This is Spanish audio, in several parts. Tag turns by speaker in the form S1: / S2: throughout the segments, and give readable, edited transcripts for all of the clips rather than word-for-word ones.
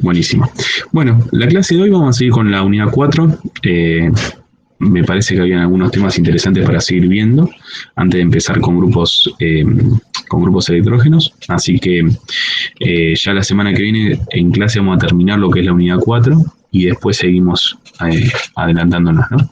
S1: Buenísimo. Bueno, la clase de hoy vamos a seguir con la unidad 4. Me parece que habían algunos temas interesantes para seguir viendo antes de empezar con grupos electrógenos. Así que ya la semana que viene en clase vamos a terminar lo que es la unidad 4 y después seguimos adelantándonos, ¿no?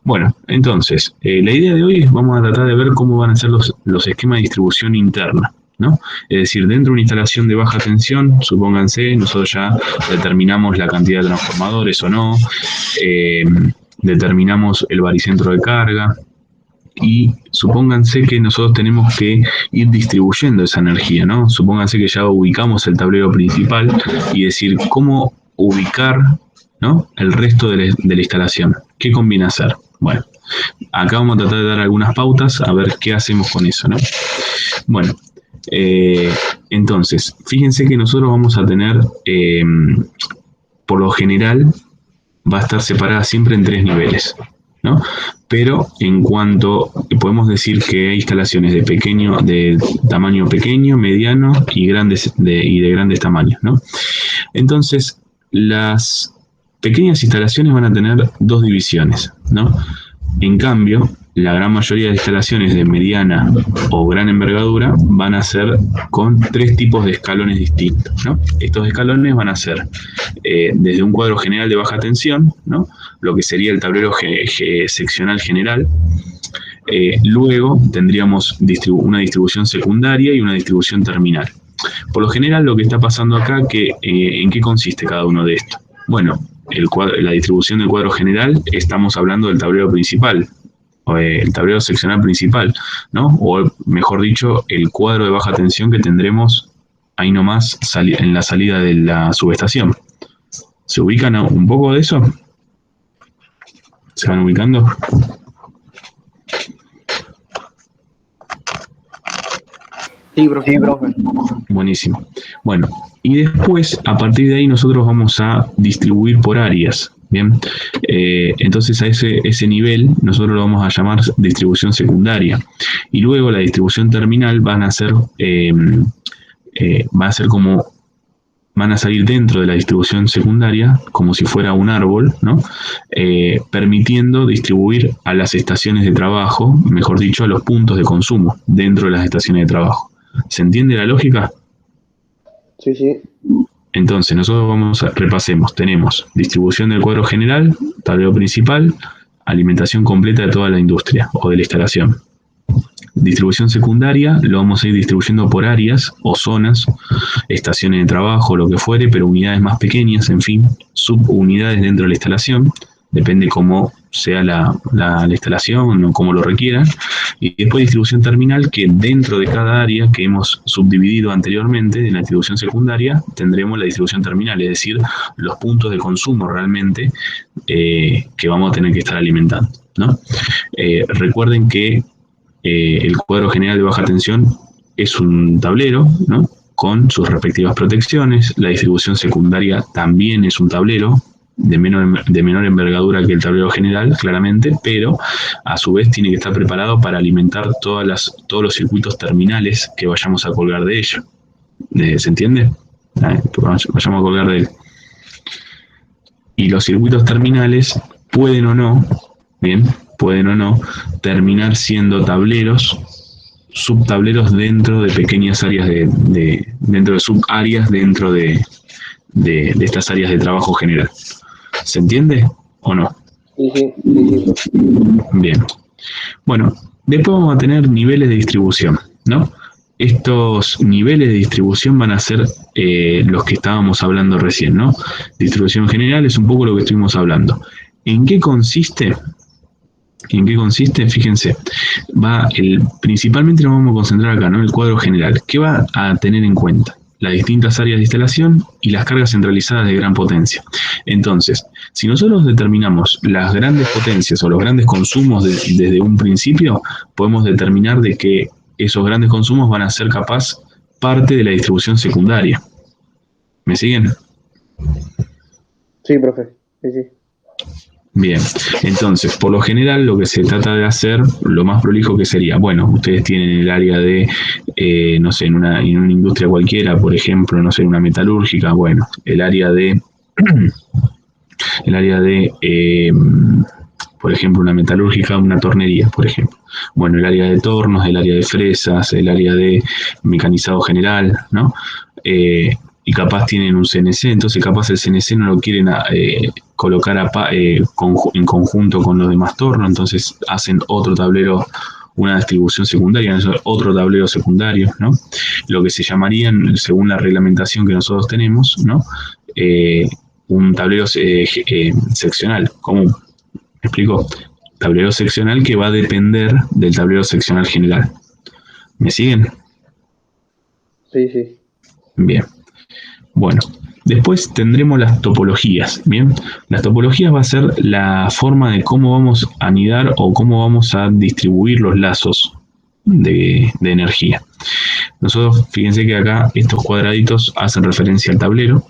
S1: Bueno, entonces, la idea de hoy es vamos a tratar de ver cómo van a ser los esquemas de distribución interna, ¿no? Es decir, dentro de una instalación de baja tensión, supónganse, nosotros ya determinamos la cantidad de transformadores o no, determinamos el baricentro de carga y supónganse que nosotros tenemos que ir distribuyendo esa energía, ¿no? Supónganse que ya ubicamos el tablero principal y decir cómo ubicar, ¿no?, el resto de la instalación. ¿Qué conviene hacer? Bueno, acá vamos a tratar de dar algunas pautas a ver qué hacemos con eso, ¿no? Bueno, entonces, fíjense que nosotros vamos a tener, por lo general, va a estar separada siempre en 3 niveles, ¿no? Pero en cuanto, podemos decir que hay instalaciones de tamaño pequeño, mediano y de grandes tamaños, ¿no? Entonces, las pequeñas instalaciones van a tener 2 divisiones, ¿no? En cambio, la gran mayoría de instalaciones de mediana o gran envergadura van a ser con 3 tipos de escalones distintos, ¿no? Estos escalones van a ser desde un cuadro general de baja tensión, ¿no?, lo que sería el tablero seccional general. Luego tendríamos una distribución secundaria y una distribución terminal. Por lo general, lo que está pasando acá, ¿en qué consiste cada uno de estos? Bueno, la distribución del cuadro general, estamos hablando del tablero principal, el tablero seccional principal, ¿no? O mejor dicho, el cuadro de baja tensión que tendremos ahí nomás en la salida de la subestación. ¿Se ubican un poco de eso? ¿Se van ubicando?
S2: Sí, profe.
S1: Buenísimo. Bueno, y después, a partir de ahí, nosotros vamos a distribuir por áreas. Bien, entonces a ese nivel nosotros lo vamos a llamar distribución secundaria. Y luego la distribución terminal van a ser como van a salir dentro de la distribución secundaria como si fuera un árbol, ¿no? Permitiendo distribuir a las estaciones de trabajo, mejor dicho, a los puntos de consumo dentro de las estaciones de trabajo. ¿Se entiende la lógica?
S2: Sí.
S1: Entonces, nosotros repasemos. Tenemos distribución del cuadro general, tablero principal, alimentación completa de toda la industria o de la instalación. Distribución secundaria lo vamos a ir distribuyendo por áreas o zonas, estaciones de trabajo, lo que fuere, pero unidades más pequeñas, en fin, subunidades dentro de la instalación, depende cómo sea la instalación o cómo lo requieran. Y después distribución terminal, que dentro de cada área que hemos subdividido anteriormente, en la distribución secundaria, tendremos la distribución terminal, es decir, los puntos de consumo realmente que vamos a tener que estar alimentando, ¿no? Recuerden que el cuadro general de baja tensión es un tablero, ¿no?, con sus respectivas protecciones. La distribución secundaria también es un tablero de menor envergadura que el tablero general, claramente, pero a su vez tiene que estar preparado para alimentar todos los circuitos terminales que vayamos a colgar de ello. ¿Se entiende? Vayamos a colgar de él. Y los circuitos terminales pueden o no terminar siendo tableros, subtableros dentro de pequeñas áreas dentro de subáreas dentro de estas áreas de trabajo general. ¿Se entiende o no?
S2: Sí.
S1: Bien. Bueno, después vamos a tener niveles de distribución, ¿no? Estos niveles de distribución van a ser los que estábamos hablando recién, ¿no? Distribución general es un poco lo que estuvimos hablando. ¿En qué consiste? Fíjense, principalmente nos vamos a concentrar acá, ¿no?, el cuadro general. ¿Qué va a tener en cuenta? Las distintas áreas de instalación y las cargas centralizadas de gran potencia. Entonces, si nosotros determinamos las grandes potencias o los grandes consumos desde un principio, podemos determinar de que esos grandes consumos van a ser parte de la distribución secundaria. ¿Me siguen?
S2: Sí, profe. Sí.
S1: Bien, entonces, por lo general lo que se trata de hacer, lo más prolijo que sería, bueno, ustedes tienen el área de, no sé, en una industria cualquiera, por ejemplo, no sé, en una metalúrgica, bueno, el área de por ejemplo, una metalúrgica, una tornería, por ejemplo. Bueno, el área de tornos, el área de fresas, el área de mecanizado general, ¿no? Y capaz tienen un CNC, entonces capaz el CNC no lo quieren colocar en conjunto con los demás tornos, entonces hacen otro tablero, una distribución secundaria, otro tablero secundario, ¿no? Lo que se llamarían, según la reglamentación que nosotros tenemos, ¿no? Un tablero seccional común. ¿Me explico? Tablero seccional que va a depender del tablero seccional general. ¿Me siguen?
S2: Sí, sí.
S1: Bien. Bueno, después tendremos las topologías. Bien, las topologías va a ser la forma de cómo vamos a anidar o cómo vamos a distribuir los lazos de energía. Nosotros, fíjense que acá estos cuadraditos hacen referencia al tablero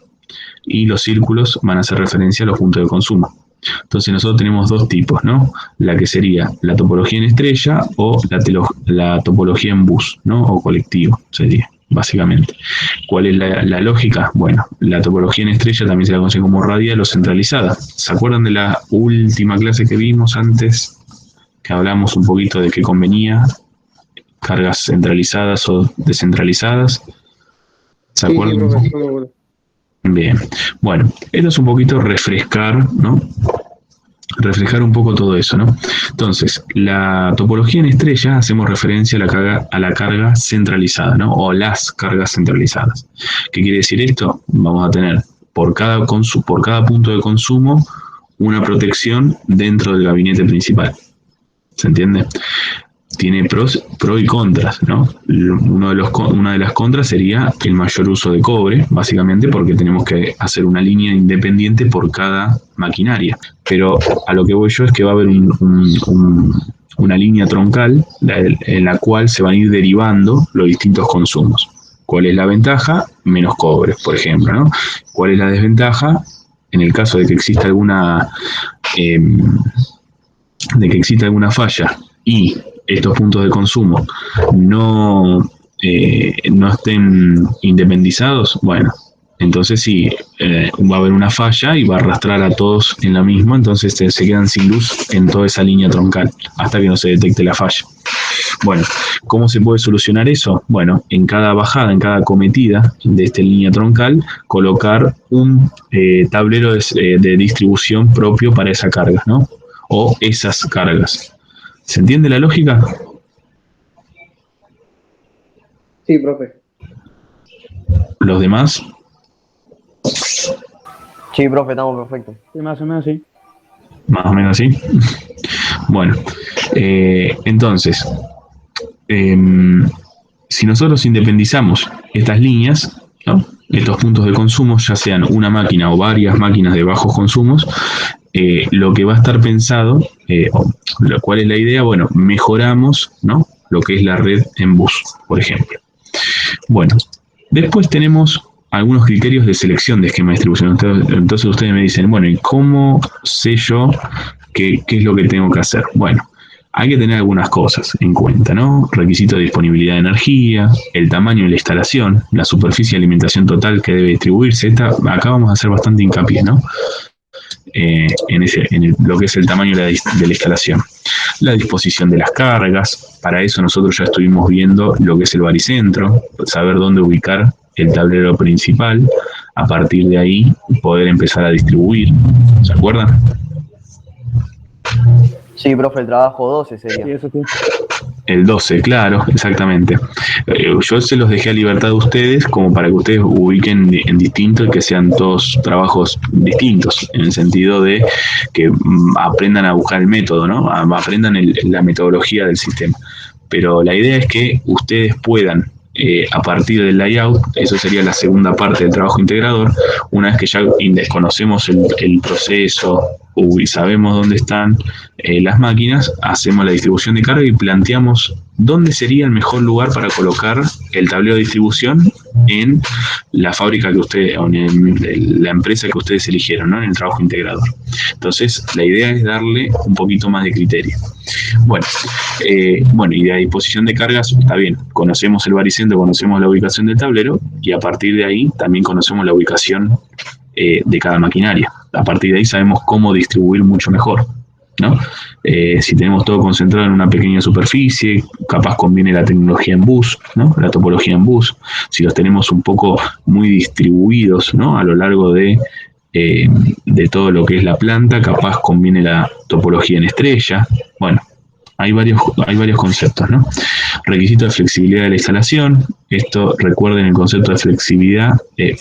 S1: y los círculos van a hacer referencia a los puntos de consumo. Entonces nosotros tenemos dos tipos, ¿no? La que sería la topología en estrella o la topología en bus, ¿no? O colectivo, sería, básicamente. ¿Cuál es la lógica? Bueno, la topología en estrella también se la conoce como radial o centralizada. ¿Se acuerdan de la última clase que vimos antes? Que hablamos un poquito de qué convenía, cargas centralizadas o descentralizadas. ¿Se
S2: Sí, sí,
S1: acuerdan?
S2: profe, no me acuerdo.
S1: Bien, bueno, esto es un poquito refrescar, ¿no? Reflejar un poco todo eso, ¿no? Entonces, la topología en estrella hacemos referencia a la carga centralizada, ¿no? O las cargas centralizadas. ¿Qué quiere decir esto? Vamos a tener por cada punto de consumo una protección dentro del gabinete principal. ¿Se entiende? Tiene pro y contras, ¿no? Una de las contras sería el mayor uso de cobre, básicamente porque tenemos que hacer una línea independiente por cada maquinaria. Pero a lo que voy yo es que va a haber una línea troncal en la cual se van a ir derivando los distintos consumos. ¿Cuál es la ventaja? Menos cobre, por ejemplo, ¿no? ¿Cuál es la desventaja? En el caso de que exista alguna falla y estos puntos de consumo no estén independizados, bueno, entonces sí, va a haber una falla y va a arrastrar a todos en la misma, entonces se quedan sin luz en toda esa línea troncal hasta que no se detecte la falla. Bueno, ¿cómo se puede solucionar eso? Bueno, en cada bajada, en cada cometida de esta línea troncal, colocar un tablero de distribución propio para esa carga, ¿no? O esas cargas. ¿Se entiende la lógica?
S2: Sí, profe.
S1: ¿Los demás?
S3: Sí, profe, estamos perfectos.
S4: Sí, más o menos, sí.
S1: Más o menos así. Bueno, entonces, si nosotros independizamos estas líneas, ¿no? Estos puntos de consumo, ya sean una máquina o varias máquinas de bajos consumos, lo que va a estar pensado, ¿cuál es la idea? Bueno, mejoramos, ¿no? Lo que es la red en bus, por ejemplo. Bueno, después tenemos algunos criterios de selección de esquema de distribución. Entonces ustedes me dicen, bueno, ¿y cómo sé yo qué es lo que tengo que hacer? Bueno, hay que tener algunas cosas en cuenta, ¿no? Requisito de disponibilidad de energía, el tamaño de la instalación, la superficie de alimentación total que debe distribuirse. Acá vamos a hacer bastante hincapié, ¿no? Lo que es el tamaño de la instalación. La disposición de las cargas, para eso nosotros ya estuvimos viendo lo que es el baricentro, saber dónde ubicar el tablero principal, a partir de ahí poder empezar a distribuir. ¿Se acuerdan?
S3: Sí, profe, el trabajo 12 sería.
S4: Sí, eso sí.
S1: El 12, claro, exactamente. Yo se los dejé a libertad de ustedes como para que ustedes ubiquen en distinto y que sean todos trabajos distintos, en el sentido de que aprendan a buscar el método, ¿no? Aprendan la metodología del sistema. Pero la idea es que ustedes puedan, a partir del layout, eso sería la segunda parte del trabajo integrador, una vez que ya conocemos el proceso y sabemos dónde están las máquinas, hacemos la distribución de carga y planteamos dónde sería el mejor lugar para colocar el tablero de distribución en la fábrica que ustedes, o en la empresa que ustedes eligieron, ¿no? En el trabajo integrador. Entonces, la idea es darle un poquito más de criterio. Bueno, y de disposición de cargas, está bien, conocemos el baricentro, conocemos la ubicación del tablero, y a partir de ahí también conocemos la ubicación de cada maquinaria. A partir de ahí sabemos cómo distribuir mucho mejor, ¿no? Si tenemos todo concentrado en una pequeña superficie, capaz conviene la tecnología en bus, ¿no? La topología en bus. Si los tenemos un poco muy distribuidos, ¿no? A lo largo de todo lo que es la planta, capaz conviene la topología en estrella. Bueno, hay varios conceptos, ¿no? Requisito de flexibilidad de la instalación. Esto, recuerden el concepto de flexibilidad.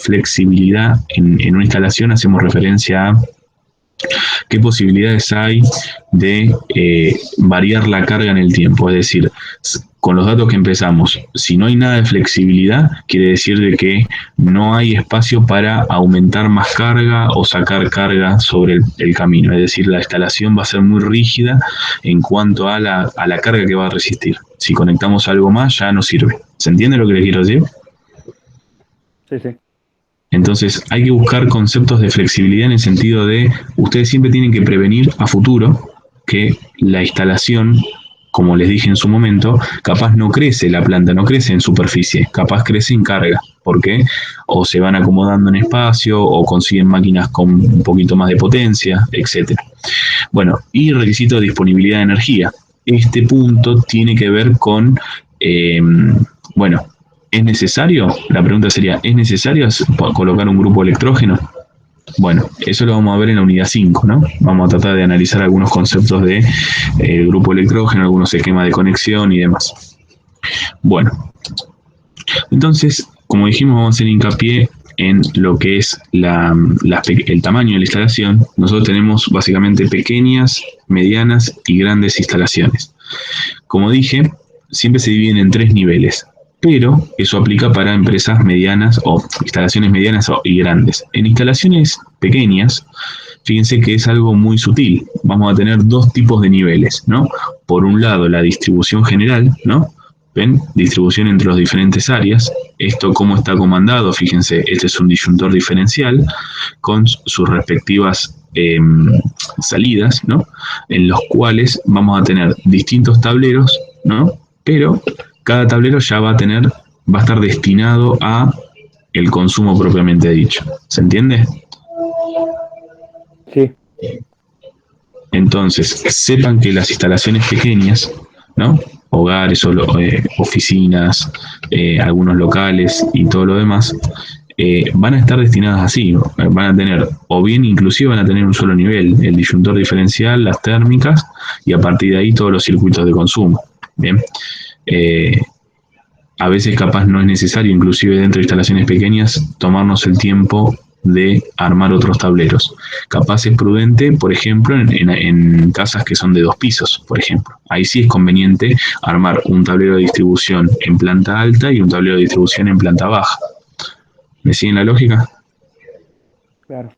S1: Flexibilidad en una instalación hacemos referencia a qué posibilidades hay de variar la carga en el tiempo. Es decir, con los datos que empezamos, si no hay nada de flexibilidad, quiere decir de que no hay espacio para aumentar más carga o sacar carga sobre el camino. Es decir, la instalación va a ser muy rígida en cuanto a la carga que va a resistir. Si conectamos algo más, ya no sirve. ¿Se entiende lo que les quiero decir?
S2: Sí, sí.
S1: Entonces hay que buscar conceptos de flexibilidad en el sentido de, ustedes siempre tienen que prevenir a futuro que la instalación, como les dije en su momento, capaz no crece la planta, no crece en superficie, capaz crece en carga, porque o se van acomodando en espacio o consiguen máquinas con un poquito más de potencia, etc. Bueno, y requisito de disponibilidad de energía. Este punto tiene que ver con, ¿es necesario? La pregunta sería, ¿es necesario colocar un grupo electrógeno? Bueno, eso lo vamos a ver en la unidad 5, ¿no? Vamos a tratar de analizar algunos conceptos de grupo electrógeno, algunos esquemas de conexión y demás. Bueno, entonces, como dijimos, vamos a hacer hincapié en lo que es el tamaño de la instalación. Nosotros tenemos básicamente pequeñas, medianas y grandes instalaciones. Como dije, siempre se dividen en 3 niveles. Pero eso aplica para empresas medianas o instalaciones medianas y grandes. En instalaciones pequeñas, fíjense que es algo muy sutil. Vamos a tener 2 tipos de niveles, ¿no? Por un lado, la distribución general, ¿no? ¿Ven? Distribución entre las diferentes áreas. Esto cómo está comandado, fíjense, este es un disyuntor diferencial con sus respectivas salidas, ¿no? En los cuales vamos a tener distintos tableros, ¿no? Pero cada tablero ya va a estar destinado a el consumo propiamente dicho. ¿Se entiende?
S2: Sí.
S1: Entonces, sepan que las instalaciones pequeñas, ¿no? Hogares, oficinas, algunos locales y todo lo demás, van a estar destinadas así, ¿no? Van a tener, o bien inclusive van a tener un solo nivel, el disyuntor diferencial, las térmicas, y a partir de ahí todos los circuitos de consumo. Bien. A veces capaz no es necesario, inclusive dentro de instalaciones pequeñas, tomarnos el tiempo de armar otros tableros. Capaz es prudente, por ejemplo, en casas que son de 2 pisos, por ejemplo. Ahí sí es conveniente armar un tablero de distribución en planta alta y un tablero de distribución en planta baja. ¿Me siguen la lógica?
S2: Claro.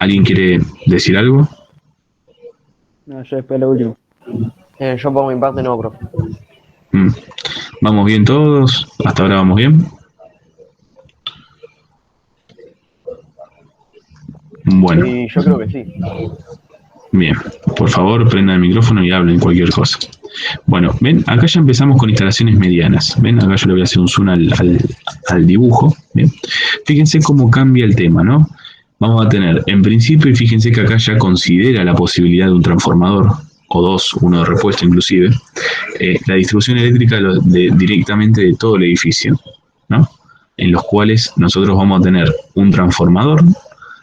S1: ¿Alguien quiere decir algo?
S2: No, yo después lo último.
S3: Yo por mi parte no, profe.
S1: ¿Vamos bien todos? ¿Hasta ahora vamos bien? Bueno.
S3: Sí, yo creo que sí.
S1: Bien, por favor prendan el micrófono y hablen cualquier cosa. Bueno, ven, acá ya empezamos con instalaciones medianas. Ven, acá yo le voy a hacer un zoom al dibujo. ¿Bien? Fíjense cómo cambia el tema, ¿no? Vamos a tener, en principio, y fíjense que acá ya considera la posibilidad de un transformador, o 2, uno de repuesto inclusive, la distribución eléctrica directamente de todo el edificio, ¿no? En los cuales nosotros vamos a tener un transformador,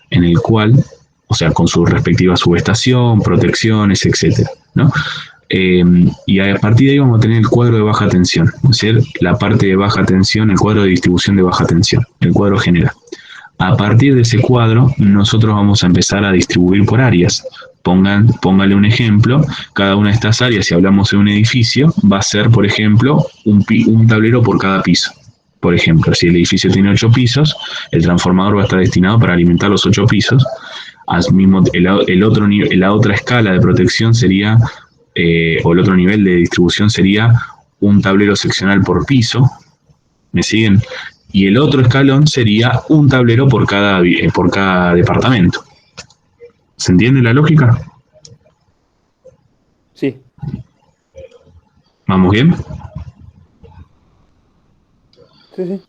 S1: en el cual, o sea, con su respectiva subestación, protecciones, etcétera, ¿no? Y a partir de ahí vamos a tener el cuadro de baja tensión, es decir, la parte de baja tensión, el cuadro de distribución de baja tensión, el cuadro general. A partir de ese cuadro, nosotros vamos a empezar a distribuir por áreas. Póngale un ejemplo, cada una de estas áreas, si hablamos de un edificio, va a ser, por ejemplo, un tablero por cada piso. Por ejemplo, si el edificio tiene 8 pisos, el transformador va a estar destinado para alimentar los 8 pisos. Asimismo, la otra escala de protección sería, o el otro nivel de distribución sería un tablero seccional por piso, ¿Me siguen? Y el otro escalón sería un tablero por cada departamento. ¿Se entiende la lógica?
S2: Sí,
S1: ¿Vamos bien?
S2: sí, sí.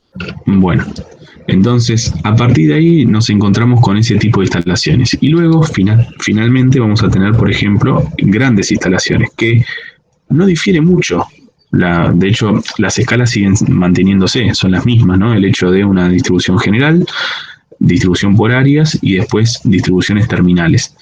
S1: Bueno, entonces a partir de ahí nos encontramos con ese tipo de instalaciones. Y luego finalmente vamos a tener, por ejemplo, grandes instalaciones que no difiere mucho. De hecho, las escalas siguen manteniéndose, son las mismas, ¿no? El hecho de una distribución general, distribución por áreas y después distribuciones terminales.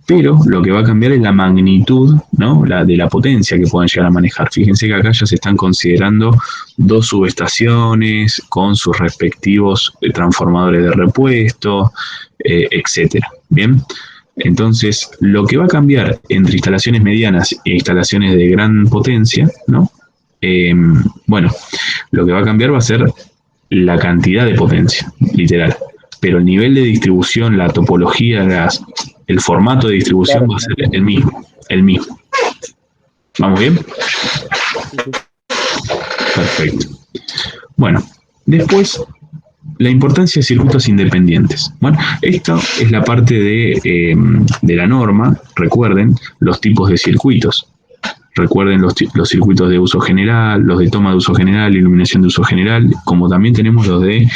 S1: Pero lo que va a cambiar es la magnitud, ¿no? De la potencia que puedan llegar a manejar. Fíjense que acá ya se están considerando 2 subestaciones con sus respectivos transformadores de repuesto, etcétera. Bien. Entonces, lo que va a cambiar entre instalaciones medianas e instalaciones de gran potencia, ¿no? Bueno, lo que va a cambiar va a ser la cantidad de potencia, literal. Pero el nivel de distribución, la topología, el formato de distribución
S2: Claro,
S1: va a ser el mismo, el mismo. ¿Vamos bien?
S2: sí, sí.
S1: Perfecto. Bueno, después, la importancia de circuitos independientes. Bueno, esto es la parte de la norma. Recuerden los tipos de circuitos. Recuerden los circuitos de uso general, los de toma de uso general, iluminación de uso general, como también tenemos los de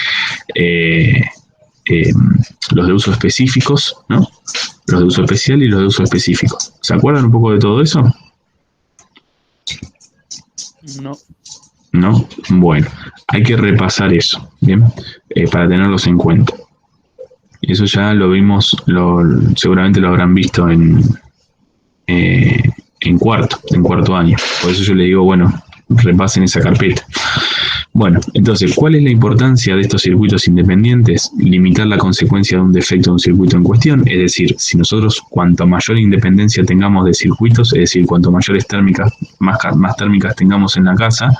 S1: uso específicos, ¿no? Los de uso especial y los de uso específico. ¿Se acuerdan un poco de todo eso?
S2: No.
S1: ¿No? Bueno, hay que repasar eso, ¿bien? Para tenerlos en cuenta. Eso ya lo vimos, seguramente lo habrán visto en cuarto año. Por eso yo le digo, bueno, repasen esa carpeta. Bueno, entonces, ¿cuál es la importancia de estos circuitos independientes? Limitar la consecuencia de un defecto de un circuito en cuestión, es decir, si nosotros cuanto mayor independencia tengamos de circuitos, es decir, cuanto mayores térmicas, más térmicas tengamos en la casa,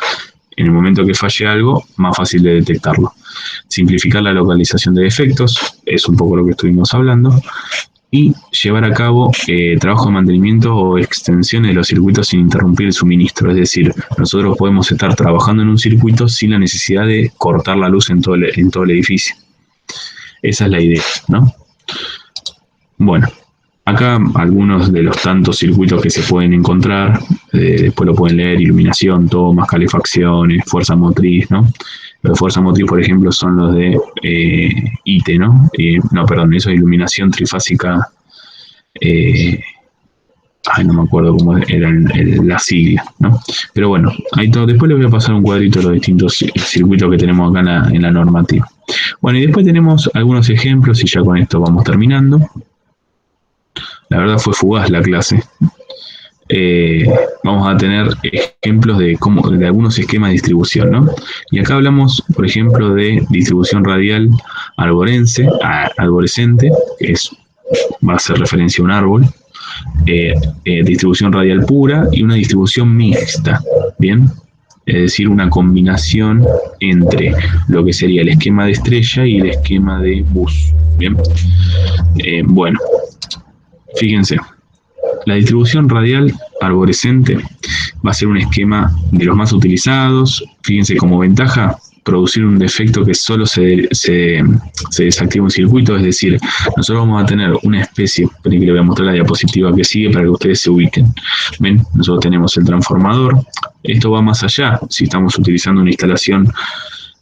S1: en el momento que falle algo, más fácil de detectarlo. Simplificar la localización de defectos, es un poco lo que estuvimos hablando, y llevar a cabo trabajo de mantenimiento o extensiones de los circuitos sin interrumpir el suministro. Es decir, nosotros podemos estar trabajando en un circuito sin la necesidad de cortar la luz en todo el edificio. Esa es la idea, ¿no? Bueno, acá algunos de los tantos circuitos que se pueden encontrar, después lo pueden leer: iluminación, tomas, calefacciones, fuerza motriz, ¿no? Los de fuerza motriz, por ejemplo, son los de ITE, ¿no? No, perdón, eso es iluminación trifásica. No me acuerdo cómo era la sigla, ¿no? Pero bueno, ahí todo. Después les voy a pasar un cuadrito de los distintos circuitos que tenemos acá en la normativa. Bueno, y después tenemos algunos ejemplos y ya con esto vamos terminando. La verdad fue fugaz la clase. Vamos a tener ejemplos de algunos esquemas de distribución, ¿no? Y acá hablamos, por ejemplo, de distribución radial arborescente, que va a hacer referencia a un árbol, distribución radial pura y una distribución mixta, ¿bien? Es decir, una combinación entre lo que sería el esquema de estrella y el esquema de bus, ¿bien? Bueno, fíjense. La distribución radial arborescente va a ser un esquema de los más utilizados. Fíjense, como ventaja, producir un defecto que solo se desactiva un circuito. Es decir, nosotros vamos a tener una especie, que le voy a mostrar la diapositiva que sigue para que ustedes se ubiquen. ¿Ven? Nosotros tenemos el transformador. Esto va más allá si estamos utilizando una instalación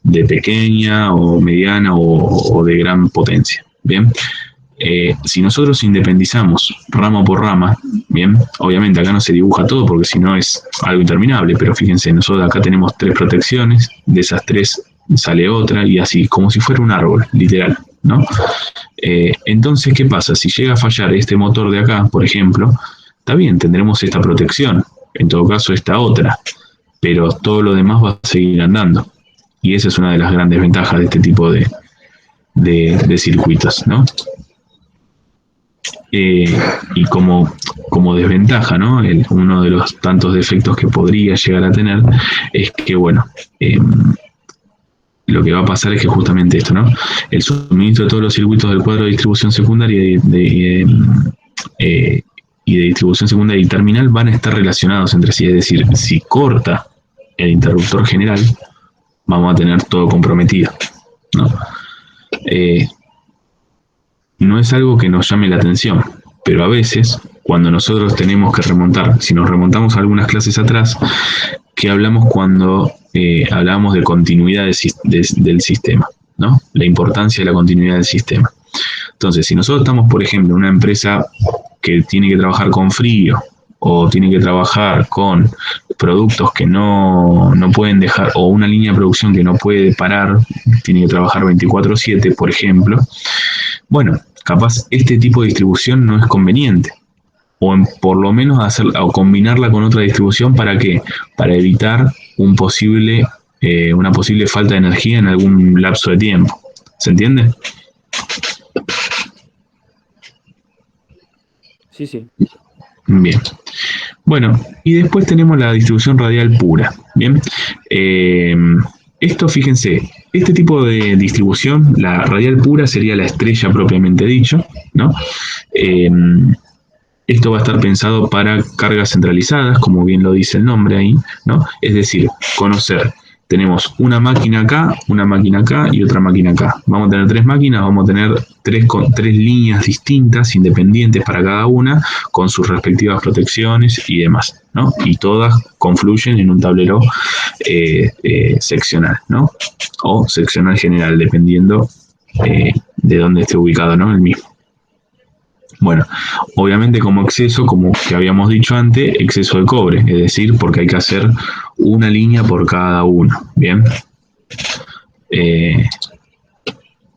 S1: de pequeña o mediana o de gran potencia. ¿Bien? Si nosotros independizamos rama por rama, bien, obviamente acá no se dibuja todo porque si no es algo interminable, pero fíjense, nosotros acá tenemos 3 protecciones, de esas 3 sale otra y así, como si fuera un árbol, literal, ¿no? Entonces, ¿qué pasa? Si llega a fallar este motor de acá, por ejemplo, está bien, tendremos esta protección, en todo caso esta otra, pero todo lo demás va a seguir andando. Y esa es una de las grandes ventajas de este tipo de circuitos, ¿no? Y como desventaja, ¿no? Uno de los tantos defectos que podría llegar a tener es que, bueno, lo que va a pasar es que justamente esto, ¿no? El suministro de todos los circuitos del cuadro de distribución secundaria y de distribución secundaria y terminal van a estar relacionados entre sí. Es decir, si corta el interruptor general, vamos a tener todo comprometido, ¿no? No es algo que nos llame la atención, pero a veces, cuando nosotros tenemos que remontar, si nos remontamos a algunas clases atrás, que hablamos cuando hablamos de continuidad del sistema, ¿no? La importancia de la continuidad del sistema. Entonces, si nosotros estamos, por ejemplo, en una empresa que tiene que trabajar con frío, o tiene que trabajar con productos que no pueden dejar, o una línea de producción que no puede parar, tiene que trabajar 24/7, por ejemplo, bueno, capaz este tipo de distribución no es conveniente, por lo menos o combinarla con otra distribución. ¿Para qué? Para evitar una posible falta de energía en algún lapso de tiempo. ¿Se entiende?
S2: Sí, sí.
S1: Bien. Bueno, y después tenemos la distribución radial pura. Bien. Esto, fíjense, este tipo de distribución, la radial pura sería la estrella propiamente dicho, ¿no? Esto va a estar pensado para cargas centralizadas, como bien lo dice el nombre ahí, ¿no? Es decir, tenemos una máquina acá y otra máquina acá. Vamos a tener 3 máquinas, vamos a tener tres líneas distintas, independientes para cada una, con sus respectivas protecciones y demás, ¿no? Y todas confluyen en un tablero seccional, ¿no? O seccional general, dependiendo de dónde esté ubicado, ¿no? El mismo. Bueno, obviamente como exceso, como que habíamos dicho antes, exceso de cobre, es decir, porque hay que hacer una línea por cada uno, ¿bien?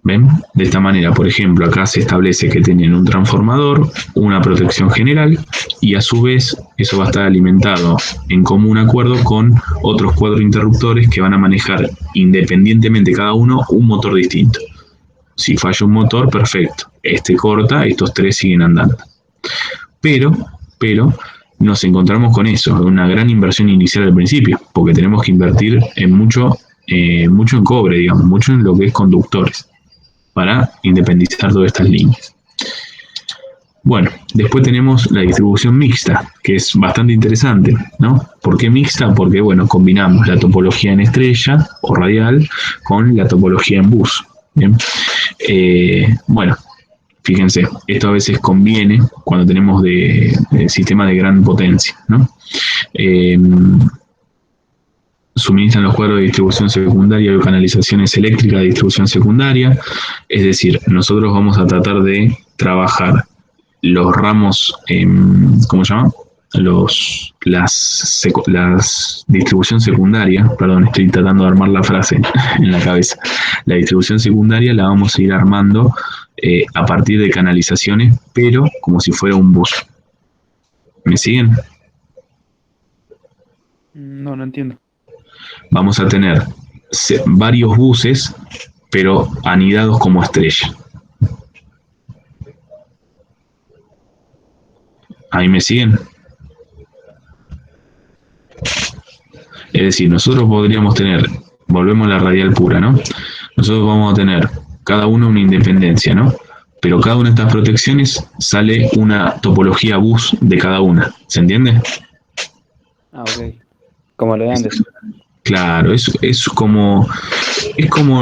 S1: ¿Ven? De esta manera, por ejemplo, acá se establece que tienen un transformador, una protección general, y a su vez eso va a estar alimentado en común acuerdo con otros 4 interruptores que van a manejar independientemente cada uno un motor distinto. Si falla un motor, perfecto. Este corta, estos 3 siguen andando. Pero nos encontramos con eso, una gran inversión inicial al principio, porque tenemos que invertir en mucho en cobre, digamos, mucho en lo que es conductores, para independizar todas estas líneas. Bueno, después tenemos la distribución mixta, que es bastante interesante, ¿no? ¿Por qué mixta? Porque, bueno, combinamos la topología en estrella o radial con la topología en bus. Bien. Bueno, fíjense, esto a veces conviene cuando tenemos de sistemas de gran potencia, ¿no? Suministran los cuadros de distribución secundaria o canalizaciones eléctricas de distribución secundaria, es decir, nosotros vamos a tratar de trabajar los ramos, ¿cómo se llama? Las distribución secundaria, perdón, estoy tratando de armar la frase en la cabeza. La distribución secundaria la vamos a ir armando a partir de canalizaciones, pero como si fuera un bus. ¿Me siguen?
S2: No entiendo.
S1: Vamos a tener varios buses, pero anidados como estrella. ¿Ahí me siguen? Es decir, nosotros podríamos tener, volvemos a la radial pura, ¿no? Nosotros vamos a tener cada uno una independencia, ¿no? Pero cada una de estas protecciones sale una topología bus de cada una. ¿Se entiende?
S2: Ah, ok. Como lo de antes.
S1: Claro, es como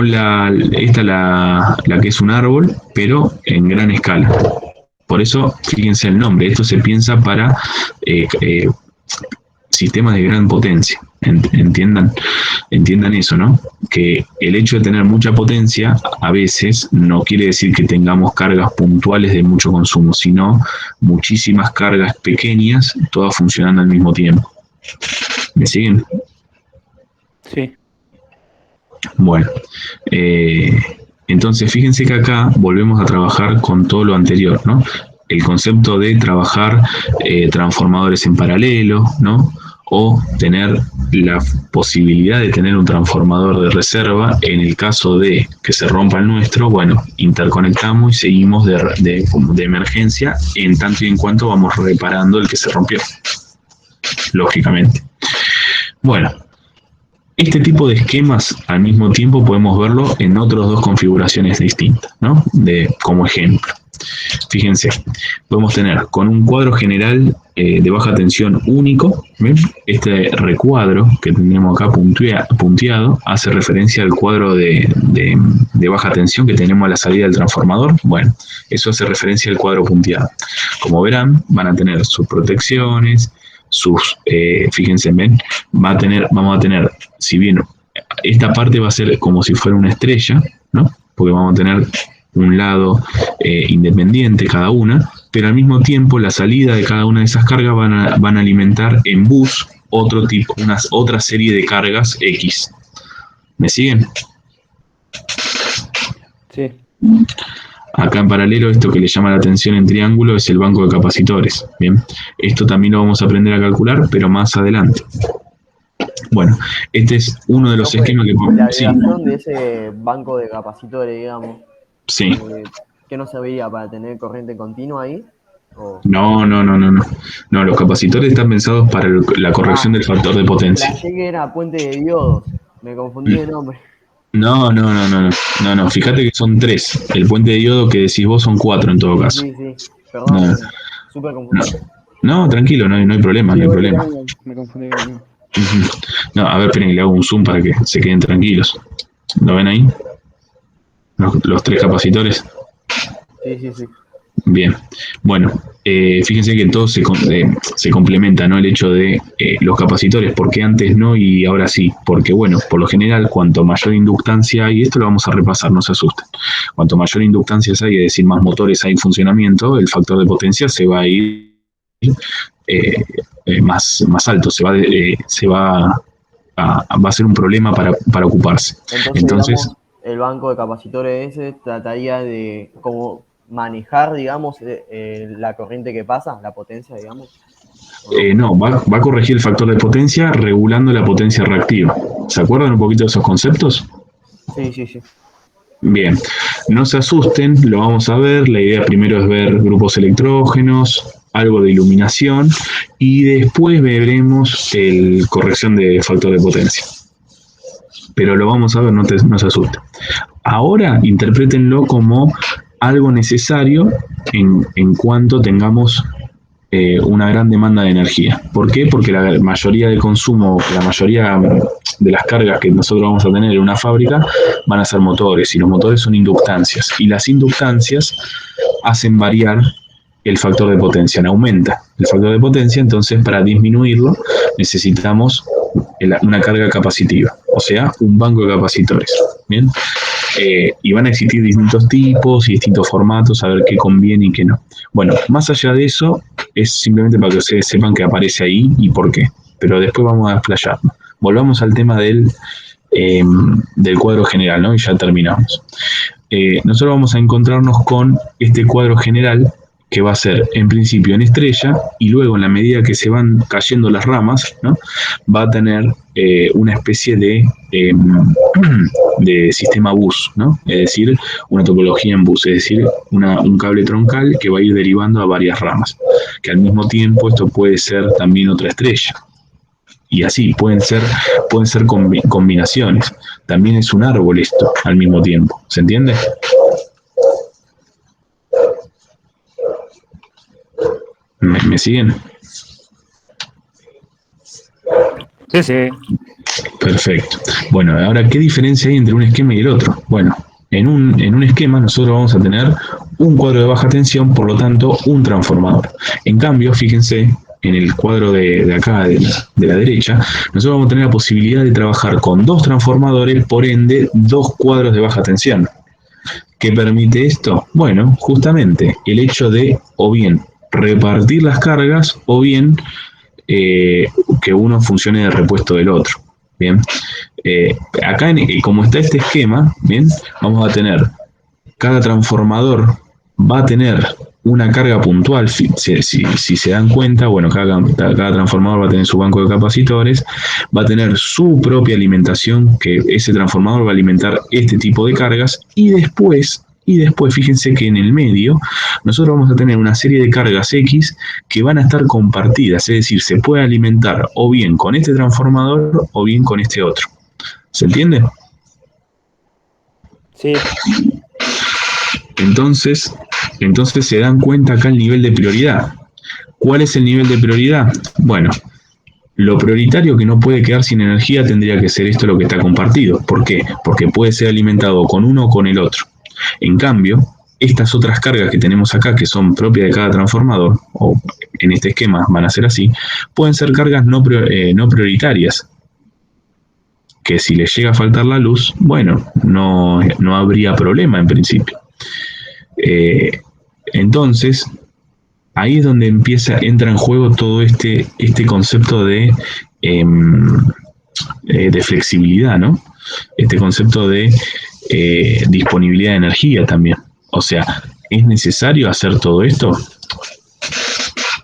S1: la que es un árbol, pero en gran escala. Por eso, fíjense el nombre, esto se piensa para sistemas de gran potencia. Entiendan eso, ¿no? Que el hecho de tener mucha potencia a veces no quiere decir que tengamos cargas puntuales de mucho consumo, sino muchísimas cargas pequeñas, todas funcionando al mismo tiempo. ¿Me siguen?
S2: Sí.
S1: Bueno, entonces fíjense que acá volvemos a trabajar con todo lo anterior, ¿no? El concepto de trabajar transformadores en paralelo, ¿no? O tener la posibilidad de tener un transformador de reserva en el caso de que se rompa el nuestro. Bueno, interconectamos y seguimos de emergencia en tanto y en cuanto vamos reparando el que se rompió, lógicamente. Bueno, este tipo de esquemas al mismo tiempo podemos verlo en otras 2 configuraciones distintas, ¿no? Como ejemplo. Fíjense, podemos tener con un cuadro general de baja tensión único, ¿ven? Este recuadro que tendremos acá punteado hace referencia al cuadro de baja tensión que tenemos a la salida del transformador. Bueno, eso hace referencia al cuadro punteado. Como verán, van a tener sus protecciones, fíjense, ven, vamos a tener, si bien esta parte va a ser como si fuera una estrella, ¿no? Porque vamos a tener un lado independiente cada una, pero al mismo tiempo la salida de cada una de esas cargas van a alimentar en bus otra serie de cargas X. ¿Me siguen?
S2: Sí.
S1: Acá en paralelo, esto que le llama la atención en triángulo es el banco de capacitores. Bien, esto también lo vamos a aprender a calcular, pero más adelante. Bueno, este es uno de los esquemas que
S3: La
S1: podemos... Sí,
S3: agregación de ese banco de capacitores, digamos,
S1: sí.
S3: ¿qué nos serviría para tener corriente continua ahí? ¿O?
S1: No. No, los capacitores están pensados para la corrección del factor de potencia.
S3: Flashé que era puente de diodos. Me confundí de nombre.
S1: No. Fíjate que son 3. El puente de diodo que decís vos son 4 en todo caso.
S3: Sí. Perdón,
S1: No,
S3: súper confundido.
S1: no, tranquilo, no hay problema, no hay problema.
S2: Me confundí conmigo.
S1: Ujú. No, a ver, esperen, le hago un zoom para que se queden tranquilos. ¿Lo ven ahí? Los 3 capacitores.
S3: Sí.
S1: Bien, bueno, fíjense que todo se complementa, ¿no? El hecho de los capacitores, porque antes no y ahora sí, porque bueno, por lo general, cuanto mayor inductancia hay, esto lo vamos a repasar, no se asusten, cuanto mayor inductancia hay, es decir, más motores hay en funcionamiento, el factor de potencia se va a ir más alto, va a ser un problema para ocuparse. Entonces
S3: digamos, el banco de capacitores ese trataría de como manejar, digamos, la corriente que pasa, la potencia, digamos.
S1: No, va a corregir el factor de potencia regulando la potencia reactiva. ¿Se acuerdan un poquito de esos conceptos?
S3: Sí.
S1: Bien, no se asusten, lo vamos a ver. La idea primero es ver grupos electrógenos, algo de iluminación y después veremos corrección de factor de potencia. Pero lo vamos a ver, no se asusten. Ahora interprétenlo como algo necesario en cuanto tengamos una gran demanda de energía. ¿Por qué? Porque la mayoría de consumo, la mayoría de las cargas que nosotros vamos a tener en una fábrica van a ser motores, y los motores son inductancias, y las inductancias hacen variar el factor de potencia, aumenta el factor de potencia, entonces para disminuirlo necesitamos una carga capacitiva, o sea, un banco de capacitores. Bien, y van a existir distintos tipos y distintos formatos, a ver qué conviene y qué no. Bueno, más allá de eso, es simplemente para que ustedes sepan que aparece ahí y por qué, pero después vamos a explayarnos. Volvamos al tema del cuadro general, ¿no? Y ya terminamos. Nosotros vamos a encontrarnos con este cuadro general que va a ser en principio en estrella y luego en la medida que se van cayendo las ramas, ¿no? Va a tener una especie de sistema bus, ¿no? Es decir, una topología en bus, es decir, un cable troncal que va a ir derivando a varias ramas, que al mismo tiempo esto puede ser también otra estrella. Y así, pueden ser combinaciones. También es un árbol esto al mismo tiempo. ¿Se entiende? ¿Me siguen?
S2: Sí.
S1: Perfecto. Bueno, ahora, ¿qué diferencia hay entre un esquema y el otro? Bueno, en un esquema nosotros vamos a tener un cuadro de baja tensión, por lo tanto, un transformador. En cambio, fíjense, en el cuadro de acá, de la derecha, nosotros vamos a tener la posibilidad de trabajar con 2 transformadores, por ende, 2 cuadros de baja tensión. ¿Qué permite esto? Bueno, justamente el hecho de o bien repartir las cargas o bien que uno funcione de repuesto del otro. Bien, acá como está este esquema, bien, vamos a tener cada transformador va a tener una carga puntual, si se dan cuenta, bueno, cada transformador va a tener su banco de capacitores, va a tener su propia alimentación, que ese transformador va a alimentar este tipo de cargas, y después, fíjense que en el medio, nosotros vamos a tener una serie de cargas X que van a estar compartidas, es decir, se puede alimentar o bien con este transformador o bien con este otro. ¿Se entiende?
S2: Sí.
S1: Entonces, Entonces se dan cuenta acá el nivel de prioridad. ¿Cuál es el nivel de prioridad? Bueno, lo prioritario que no puede quedar sin energía tendría que ser esto lo que está compartido. ¿Por qué? Porque puede ser alimentado con uno o con el otro. En cambio, estas otras cargas que tenemos acá, que son propias de cada transformador, o en este esquema van a ser así, pueden ser cargas no prioritarias, que si les llega a faltar la luz, bueno, no habría problema en principio. Entonces, ahí es donde entra en juego todo este concepto de flexibilidad, ¿no? Este concepto de disponibilidad de energía también. O sea, ¿es necesario hacer todo esto?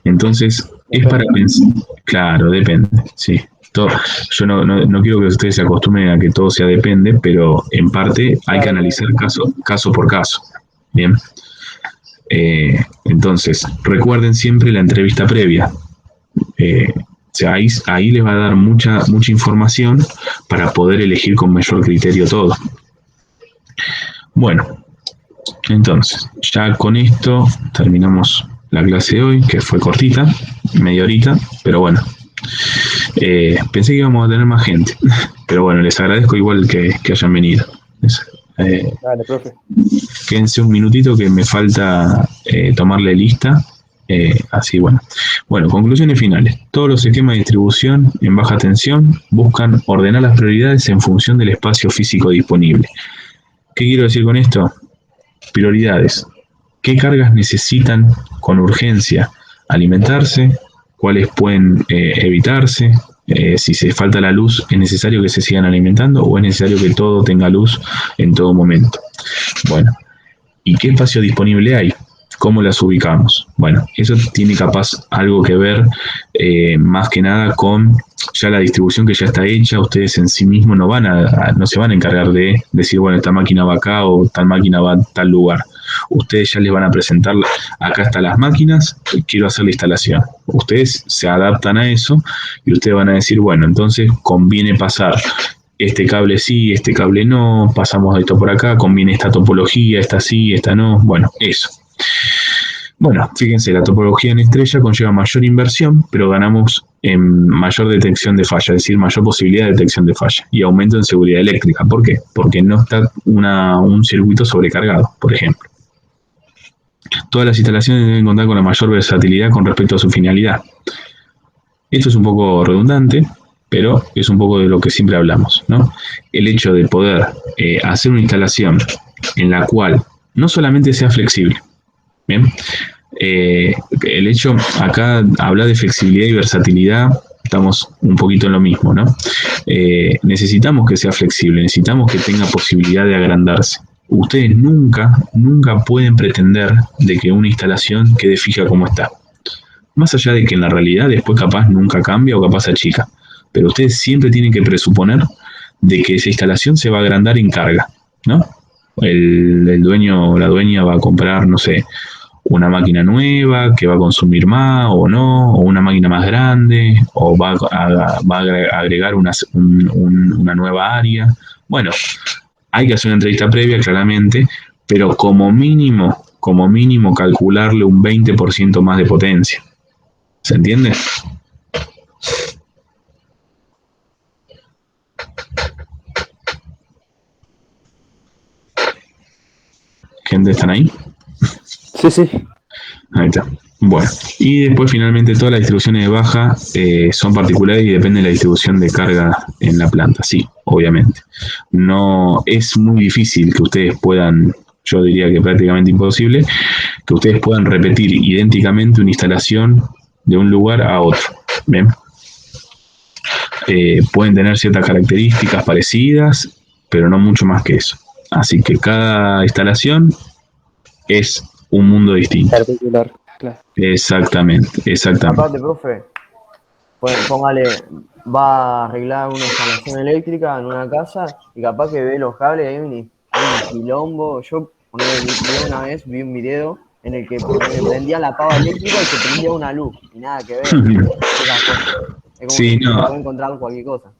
S1: Entonces, es para pensar. Claro, depende, sí. Yo no quiero que ustedes se acostumbren a que todo sea depende, pero en parte hay que analizar caso por caso. Bien. Entonces, recuerden siempre la entrevista previa. O sea, ahí les va a dar mucha información para poder elegir con mayor criterio todo. Bueno, entonces, ya con esto terminamos la clase de hoy, que fue cortita, media horita, pero bueno. Pensé que íbamos a tener más gente, pero bueno, les agradezco igual que hayan venido.
S2: Dale, profe.
S1: Quédense un minutito que me falta tomarle lista. Así, bueno. Bueno, conclusiones finales. Todos los esquemas de distribución en baja tensión buscan ordenar las prioridades en función del espacio físico disponible. ¿Qué quiero decir con esto? Prioridades. ¿Qué cargas necesitan con urgencia alimentarse? ¿Cuáles pueden evitarse? Si se falta la luz, ¿es necesario que se sigan alimentando o es necesario que todo tenga luz en todo momento? Bueno, ¿y qué espacio disponible hay? ¿Cómo las ubicamos? Bueno, eso tiene capaz algo que ver más que nada con ya la distribución que ya está hecha. Ustedes en sí mismos no se van a encargar de decir, bueno, esta máquina va acá o tal máquina va a tal lugar. Ustedes ya les van a presentar, acá están las máquinas, quiero hacer la instalación. Ustedes se adaptan a eso y ustedes van a decir, bueno, entonces conviene pasar este cable sí, este cable no, pasamos esto por acá, conviene esta topología, esta sí, esta no, bueno, eso. Bueno, fíjense, la topología en estrella conlleva mayor inversión, pero ganamos en mayor detección de falla, es decir, mayor posibilidad de detección de falla y aumento en seguridad eléctrica. ¿Por qué? Porque no está un circuito sobrecargado, por ejemplo. Todas las instalaciones deben contar con la mayor versatilidad con respecto a su finalidad. Esto es un poco redundante, pero es un poco de lo que siempre hablamos, ¿no? El hecho de poder hacer una instalación en la cual no solamente sea flexible, ¿bien? El hecho, acá habla de flexibilidad y versatilidad, estamos un poquito en lo mismo, ¿no? Necesitamos que sea flexible, necesitamos que tenga posibilidad de agrandarse. Ustedes nunca pueden pretender de que una instalación quede fija como está. Más allá de que en la realidad después capaz nunca cambia o capaz achica. Pero ustedes siempre tienen que presuponer de que esa instalación se va a agrandar en carga, ¿no? El dueño o la dueña va a comprar, no sé, una máquina nueva que va a consumir más o no, o una máquina más grande, o va a agregar una nueva área. Bueno, hay que hacer una entrevista previa, claramente, pero como mínimo calcularle un 20% más de potencia. ¿Se entiende? ¿Gente, están ahí?
S2: Sí, sí.
S1: Ahí está. Bueno, y después finalmente todas las distribuciones de baja son particulares y dependen de la distribución de carga en la planta. Sí, obviamente. No es muy difícil que ustedes puedan, yo diría que prácticamente imposible, que ustedes puedan repetir idénticamente una instalación de un lugar a otro. ¿Bien? Pueden tener ciertas características parecidas, pero no mucho más que eso. Así que cada instalación es un mundo distinto.
S2: Particular, claro.
S1: Exactamente.
S3: Aparte, profe, póngale, va a arreglar una instalación eléctrica en una casa y capaz que ve los cables, hay un quilombo. Yo una vez vi un video en el que prendía la pava eléctrica y se prendía una luz y nada que ver. Es como
S1: Sí,
S3: que
S1: no.
S3: se puede encontrar cualquier cosa.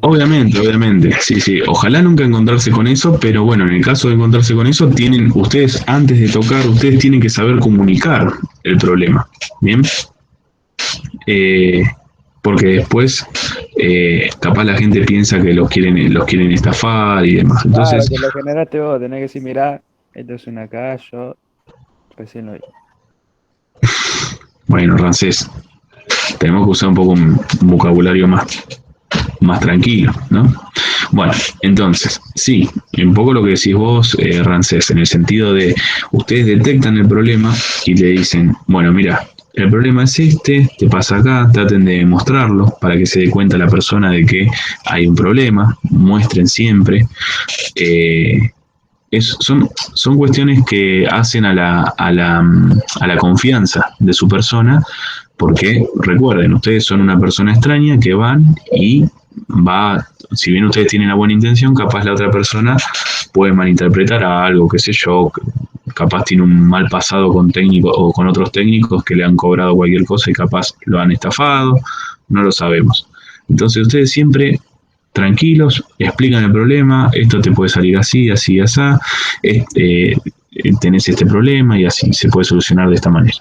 S1: Obviamente, sí, sí. Ojalá nunca encontrarse con eso, pero bueno, en el caso de encontrarse con eso, tienen ustedes, antes de tocar, ustedes tienen que saber comunicar el problema, ¿bien? Eh, Porque después, capaz la gente piensa que los quieren estafar y demás.
S2: Claro,
S1: Entonces,
S2: que lo generaste vos, tenés que decir, mirá, esto es una acá, yo recién lo vi.
S1: bueno, Rancés, tenemos que usar un poco un vocabulario más tranquilo, ¿no? Bueno, entonces, sí, un poco lo que decís vos, Rancés, en el sentido de ustedes detectan el problema y le dicen, bueno, mira, el problema es este, te pasa acá, traten de mostrarlo para que se dé cuenta la persona de que hay un problema, muestren siempre. eh, son cuestiones que hacen a la confianza de su persona, porque recuerden, ustedes son una persona extraña que van y va, si bien ustedes tienen la buena intención, capaz la otra persona puede malinterpretar a algo, qué sé yo, capaz tiene un mal pasado con técnicos o con otros técnicos que le han cobrado cualquier cosa y capaz lo han estafado, no lo sabemos. Entonces ustedes siempre tranquilos, explican el problema, esto te puede salir así, así, así, tenés este problema y así se puede solucionar de esta manera.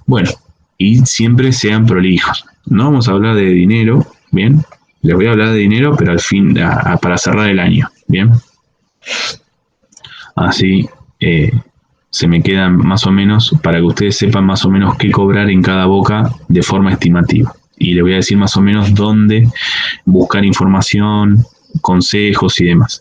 S1: Bueno, y siempre sean prolijos. No vamos a hablar de dinero, ¿bien? Les voy a hablar de dinero, pero al fin, para cerrar el año, ¿bien? Así se me quedan más o menos, para que ustedes sepan más o menos qué cobrar en cada boca de forma estimativa. Y les voy a decir más o menos dónde buscar información, consejos y demás.